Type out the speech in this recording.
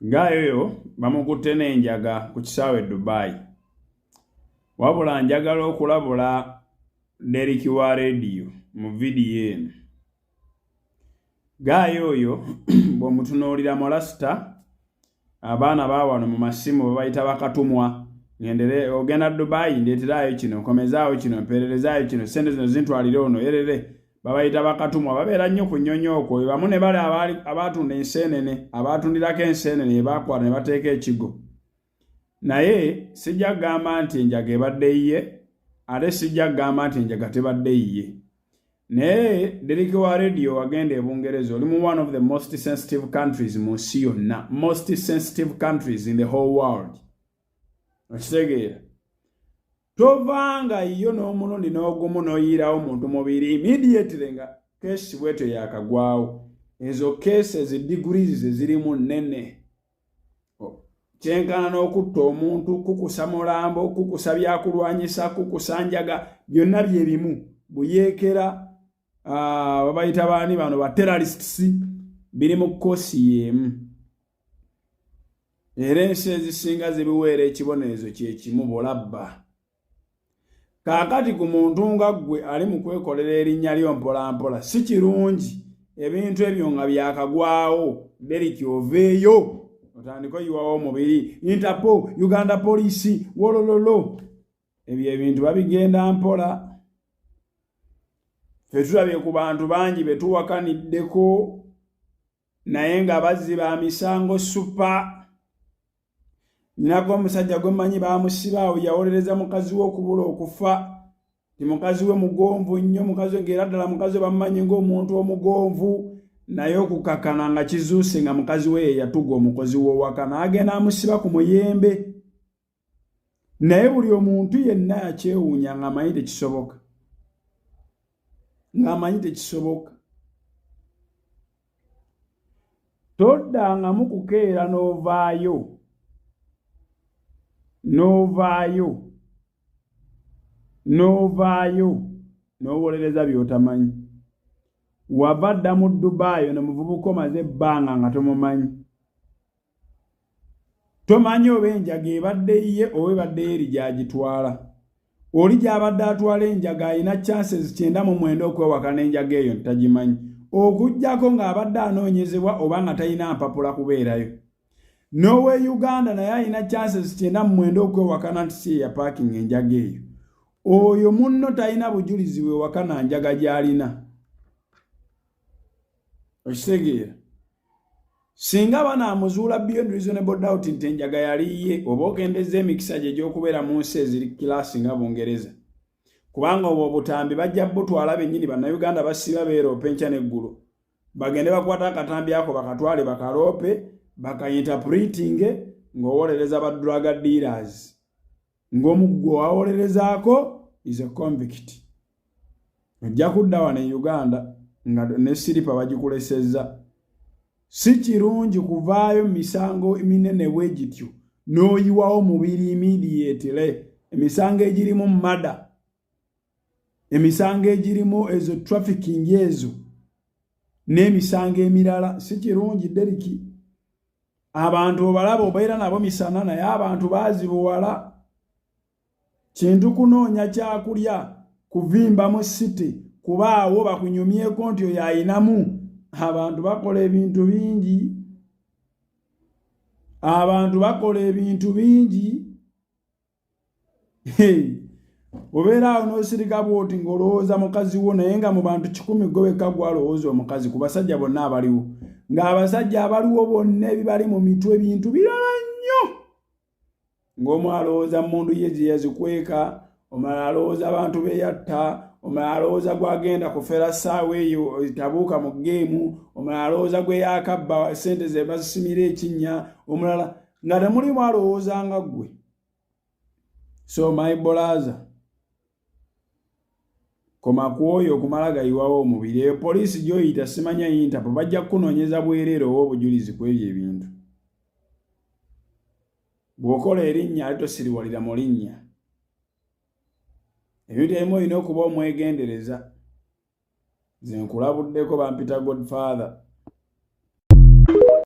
Ngayo bamukutte n'enjaga ku kisaawe Dubai. Wabula njagala okulabula Derrick wa radio mu vidiyo eno. Gayo oyo bw'omutunuulira mu lasita abaana baawano mu masimu bayita bakatumwa. Ngendere ogenda Dubai ndeeterayo kino, komezaawo kino, mpeererezaayo kino, sente zino zintwalire ono yerere. Babayita bakatumwa babeera nnyo ku nnyonyo okwo. Bamu ne bali abaatunda enseenene, abaatundirako enseenene baakwata ne bateeka ekigo. Naye sijja kugamba nti enjaga ebadde yiye, ate sijja kugamba nti enjaga tebadde yiye. Naye Derrick wa radio wagenda e Bungereza, oli mu one of the most sensitive countries mu nsi yonna, most sensitive countries in the whole world. Okitegeera? Tovanga iyo n'omulundi n'ogumu n'oyiirawo omuntu mubiri immediately nga keesi bwetyo yakagwawo. Ezo cases degrees ze zirimu nnene. Kyenkana n'okutta omuntu, kukusa mulambo, kukusa byakulwanyisa, kukusa njaga, byonna bye bimu. Buyeekera babayita baani bano ba terrorists biri mu koosi y'emu. Era ensi ezisinga zibiweera ekibonerezo kye kimu bulabba. Kaakati ku muntu nga ggwe ali mu kwekolera erinnya lyo mpolampola si kirungi ebintu ebyo nga byakagwawo. Derrick oveeyo otandika oyiwawo omubiri. Interpol, Uganda Police, wolololo. Ebyo ebintu babigenda mpola. Ffe tulabye ku bantu bangi be tuwakaniddeko naye nga bazzi ba misango supa. Nyinako omusajja gwe mmanyi baamusibaawo yawolereza mukazi we okubula okufa. Ti mukazi we mugonvu nnyo, mukazi we ng'era ddala mukazi we bamumanyi ng'omuntu omugonvu, naye okukakana nga kizuuse nga mukazi we ye yatuga omukozi w'owaka n'agenda amusiba ku muyembe. Naye buli omuntu yenna yakyewuunya ng'amanyi tekisoboka. Ng'amanyi tekisoboka. Toddangamu kukeera n'ovaayo. Novaayo n'owolereza by'otamanyi. Wava dda mu Dubai ne muvubuka omaze ebbanga nga tomumanyi. Tomanyi oba enjaga ebadde yiye oba ebadde eri gy'agitwala. Oli gy'abadde atwala enjaga alina chances 99 okwewaka n'enjaga eyo tagimanyi. Okuggyako ng'abadde anoonyezebwa oba nga talina mpapula kubeerayo. Nowe Uganda naye alina chances 99 okwewakana nti si ya parking enjaga eyo. Oyo munno talina bujulizi bwewakana njaga gy'alina. Okitegeera? Singa banaamuzuula beyond reasonable doubt nti enjaga yaliye, oba okendeza emikisa gye gy'okubeera mu nsi eziri kilaasi nga Bungereza. Kubanga obwo obutambi bajja butwala bennyini bannayuganda basiba beeroopa enkya n'eggulu. Bagende bakwata akatambi ako bakatwale bakaloope, baka-interpreting ng'owolereza ba drug dealers. Ng'omuggo wawolerezaako is a convict. Ojja kudda wano e Uganda nga ne siripa bagikulesezza. Si kirungi kuvaayo misango minene bwe gityo n'oyiwawo mubiri immediately. Emisango egirimu mada, emisango egirimu ezo trafficking ezo n'emisango emirala si kirungi. Derrick, abantu obalaba obeera nabo misana naye abantu baazibuwala. Kintu kunoonya kyakulya, kuvimba mu city, kubaawo bakunyumyeko nti oyo ayinamu. Abantu bakola ebintu bingi. Abantu bakola ebintu bingi. Obeera awo n'osirika bw'oti ng'olowooza mukazi wo naye nga mu bantu 100 gwe wekka gwalowooza omukazi ku basajja bonna abaliwo. Ng'abasajja abaliwo bonna ebibali mu mitwe ebintu birala nnyo. Ng'omu alowooza mundu ye gye yazikweka, omulala alowooza abantu beeyatta, omulala alowooza gwagenda kufera ssaawa eyo tabuuka mu geemu, omulala alowooza gwe yaakabba sente ze bazisimira ekinnya, omulala nga temulimu alowooza nga ggwe. So my brother, koma ku oyo okumala gayiwawo omubiri. Eyo poliisi gy'oyita simanya Interpol bajja kukunoonyeza bwereere oba obujulizi ku ebyo ebintu. Bw'okola erinnya ate tosiriwalira mu linnya. Ebintu ebimu olina okuba omwegendereza. Nze nkulabuddeko bampita Godfather.